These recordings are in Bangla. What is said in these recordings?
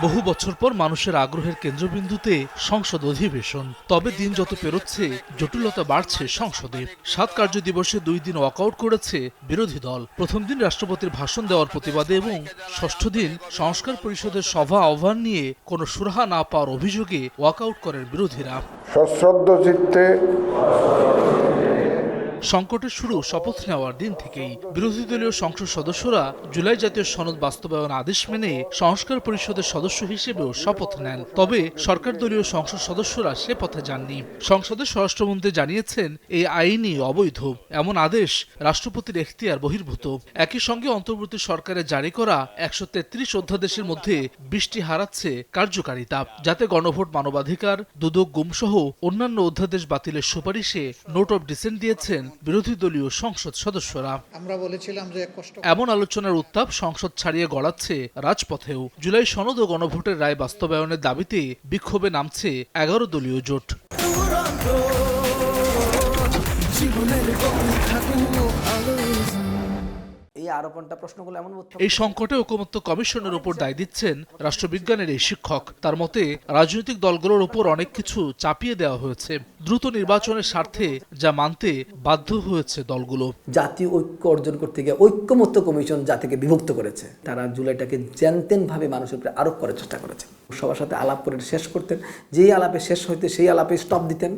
বহু বছর পর মানুষের আগ্রহের কেন্দ্রবিন্দুতে সংসদ অধিবেশন। তবে দিন যত পেরোচ্ছে জটিলতা বাড়ছে সংসদে। 7 কার্য দিবসে 2 দিন ওয়াকআউট করেছে বিরোধী দল। প্রথম দিন রাষ্ট্রপতির ভাষণ দেওয়ার প্রতিবাদে এবং ষষ্ঠ দিন সংস্কার পরিষদের সভা আহ্বান নিয়ে কোনো সুরাহা না পাওয়ার অভিযোগে ওয়াকআউট করেন বিরোধীরা। সশ্রদ্ধ চিত্তে সংকটের শুরু শপথ নেওয়ার দিন থেকেই। বিরোধী দলীয় সংসদ সদস্যরা জুলাই জাতীয় সনদ বাস্তবায়ন আদেশ মেনে সংস্কার পরিষদের সদস্য হিসেবেও শপথ নেন। তবে সরকার দলীয় সংসদ সদস্যরা সে পথে যাননি। সংসদের স্বরাষ্ট্রমন্ত্রী জানিয়েছেন এই আইনই অবৈধ। এমন আদেশ রাষ্ট্রপতির এখতিয়ার বহির্ভূত। একই সঙ্গে অন্তর্বর্তী সরকারের জারি করা 133 অধ্যাদেশের মধ্যে 20টি হারাচ্ছে কার্যকারিতা, যাতে গণভোট, মানবাধিকার, দুদক, গুমসহ অন্যান্য অধ্যাদেশ বাতিলের সুপারিশে নোট অফ ডিসেন্ট দিয়েছেন বিরোধী দলীয় সংসদ সদস্যরা। আমরা বলেছিলাম যে এমন আলোচনার উত্তাপ সংসদ ছাড়িয়ে গড়াচ্ছে রাজপথেও। জুলাই সনদ ও গণভোটের রায় বাস্তবায়নের দাবিতে বিক্ষোভে নামছে 11 দলীয় জোট। এই সংকটে ঐকমত্য কমিশনের উপর দায় দিচ্ছেন রাষ্ট্রবিজ্ঞানের এই শিক্ষক। তার মতে রাজনৈতিক দলগুলোর উপর অনেক কিছু চাপিয়ে দেওয়া হয়েছে। দ্রুত নির্বাচনের স্বার্থে যা মানতে বাধ্য হয়েছে দলগুলো। জাতীয় ঐক্য অর্জন করতে গিয়ে ঐক্যমত্য কমিশন জাতিকে বিভক্ত করেছে। তারা জুলাইটাকে জ্যানতেন ভাবে মানুষের উপরে আরোপ করার চেষ্টা করেছে। সবার সাথে আলাপ করে শেষ করতেন, যেই আলাপে শেষ হইতে সেই আলাপে স্টপ দিতেন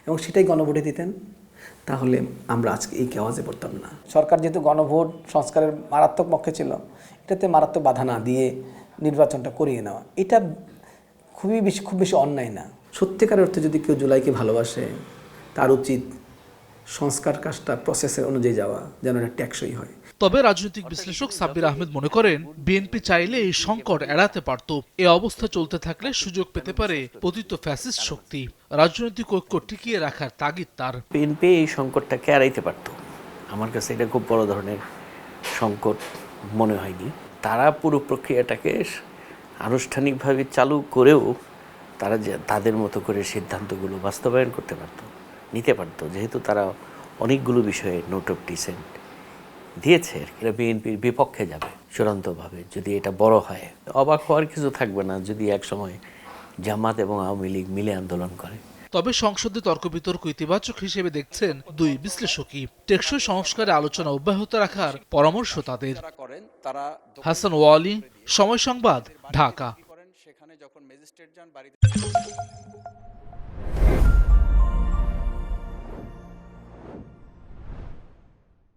এবং সেটাই গণভোটে দিতেন। তাহলে আমরা আজকে এই কেওয়াজে পড়তাম না। সরকার যেহেতু গণভোট সংস্কারের মারাত্মক পক্ষে ছিল, এটাতে মারাত্মক বাধা না দিয়ে নির্বাচনটা করিয়ে নেওয়া, এটা খুব বেশি অন্যায় না। সত্যিকার অর্থে যদি কেউ জুলাইকে ভালোবাসে, তার উচিত সংস্কার কাজটা প্রসেসের অনুযায়ী যাওয়া, যেন এটা টেকসই হয়। তবে রাজনৈতিক বিশ্লেষক সাব্বির আহমেদ মনে করেন, বিএনপি চাইলে এই সংকট এড়াতে পারত। এ অবস্থা চলতে থাকলে সুযোগ পেতে পারে পতিত ফ্যাসিস্ট শক্তি। রাজনৈতিক ঐক্য টিকিয়ে রাখার তাগিদ তার। বিএনপি এই সংকটটাকে এড়াইতে পারত। আমার কাছে এটা খুব বড় ধরনের সংকট মনে হয়নি। তারা পুরো প্রক্রিয়াটাকে আনুষ্ঠানিকভাবে চালু করেও তারা যে তাদের মতো করে সিদ্ধান্তগুলো বাস্তবায়ন করতে পারত, নিতে পারত, যেহেতু তারা অনেকগুলো বিষয়ে নোট অফ ডিসেন্ট দিয়েছে। এটা বিএনপির বিপক্ষে যাবে চূড়ান্তভাবে যদি এটা বড় হয়। অবাক হওয়ার কিছু থাকবে না যদি একসময় জামাত এবং আওয়ামী লীগ মিলে আন্দোলন করে। তবে সংসদে তর্ক বিতর্ক ইতিবাচক হিসেবে দেখছেন দুই বিশ্লেষকই। টেকসই সংস্কারে আলোচনা অব্যাহত রাখার পরামর্শ তাদের। হাসান ওয়ালি, সময় সংবাদ, ঢাকা।